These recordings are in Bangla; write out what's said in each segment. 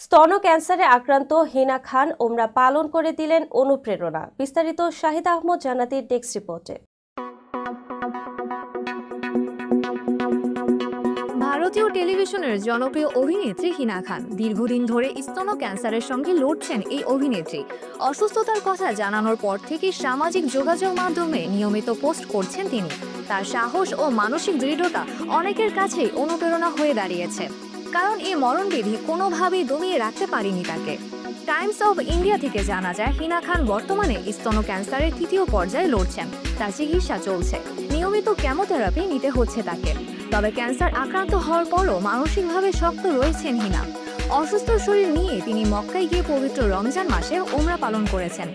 স্তন ক্যান্সারে আক্রান্ত হিনা খান ওমরা পালন করে দিলেন অনুপ্রেরণা। বিস্তারিত শাহিদ আহমদ জান্নাতীর ডেস্ক রিপোর্টে। ভারতীয় টেলিভিশনের জনপ্রিয় অভিনেত্রী হিনা খান দীর্ঘদিন ধরে স্তন ক্যান্সারের সঙ্গে লড়ছেন। এই অভিনেত্রী অসুস্থতার কথা জানানোর পর থেকে সামাজিক যোগাযোগ মাধ্যমে নিয়মিত পোস্ট করছেন তিনি। তার সাহস ও মানসিক দৃঢ়তা অনেকের কাছেই অনুপ্রেরণা হয়ে দাঁড়িয়েছে, কারণ এই মরণবিধি কোনোভাবেই দমিয়ে রাখতে পারেনি তাকে। টাইমস অব ইন্ডিয়া থেকে জানা যায়, হিনা খান বর্তমানে স্তন ক্যান্সারের তৃতীয় পর্যায়ে লড়ছেন। তার চিকিৎসা চলছে, নিয়মিত কেমোথেরাপি নিতে হচ্ছে তাকে। তবে ক্যান্সার আক্রান্ত হওয়ার পরও মানসিকভাবে শক্ত রয়েছেন হিনা। অসুস্থ শরীর নিয়ে তিনি মক্কায় গিয়ে পবিত্র রমজান মাসে ওমরা পালন করেছেন।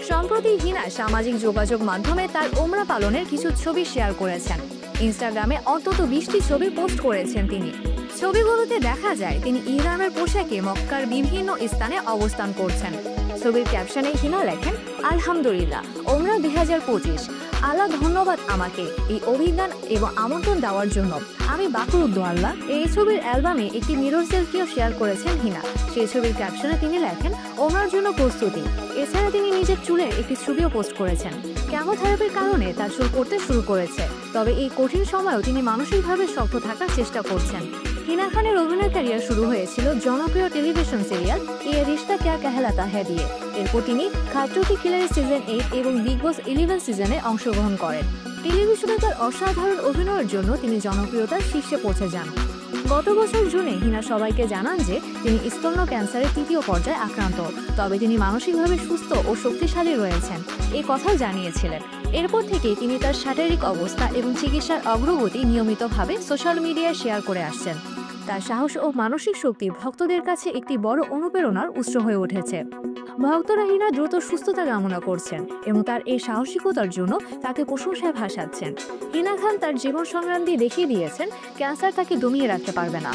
সম্প্রতি হিনা সামাজিক যোগাযোগ মাধ্যমে তার ওমরা পালনের কিছু ছবি শেয়ার করেছেন। ইনস্টাগ্রামে অন্তত 20টি ছবি পোস্ট করেছেন তিনি। ছবিগুলোতে দেখা যায় তিনি ইহরামের পোশাকে মক্কার বিভিন্ন স্থানে অবস্থান করছেন। ছবির ক্যাপশনে হিনা লেখেন, আলহামদুলিল্লাহ, ওমরা 2025, আল্লাহ ধন্যবাদ আমাকে এই অভিজ্ঞান এবং আমন্ত্রণ দেওয়ার জন্য, আমি বাকরুদ্ধ আল্লাহ। এই ছবির অ্যালবামে একটি মিরর সেলফিও শেয়ার করেছেন হিনা। সেই ছবির ক্যাপশনে তিনি লেখেন, ওমরার জন্য প্রস্তুতি। এছাড়া তিনি নিজের চুলের একটি ছবিও পোস্ট করেছেন। কেমোথেরাপির কারণে তার চুল পড়তে শুরু করেছে, তবে এই কঠিন সময়েও তিনি মানসিকভাবে শক্ত থাকার চেষ্টা করছেন। হিনা খানের অভিনয় ক্যারিয়ার শুরু হয়েছিল জনপ্রিয় টেলিভিশন সিরিয়াল এ রিশতা ক্যা कहलाता है দিয়ে। এরপর তিনি খাতরো কি খিলাড়ি সিজন 8 এবং বিগ বস 11 সিজনে অংশগ্রহণ করেন। টেলিভিশনে তার অসাধারণ অভিনয়ের জন্য তিনি জনপ্রিয়তার শীর্ষে পৌঁছে যান। গত বছর জুনে হিনা সবাইকে জানান যে তিনি স্তন ক্যান্সারের তৃতীয় পর্যায়ে আক্রান্ত, তবে তিনি মানসিকভাবে সুস্থ ও শক্তিশালী রয়েছেন এই কথাও জানিয়েছিলেন। এরপর থেকেই তিনি তার শারীরিক অবস্থা এবং চিকিৎসার অগ্রগতি নিয়মিতভাবে সোশ্যাল মিডিয়ায় শেয়ার করে আসছেন। তার সাহস ও মানসিক শক্তি ভক্তদের কাছে একটি বড় অনুপ্রেরণার উৎস হয়ে উঠেছে। ভক্তরা হিনার দ্রুত সুস্থতা কামনা করছেন এবং তার এই সাহসিকতার জন্য তাকে প্রশংসায় ভাসাচ্ছেন। হিনা খান তার জীবন সংগ্রাম দিয়ে দেখিয়ে দিয়েছেন, ক্যান্সার তাকে দমিয়ে রাখতে পারবে না।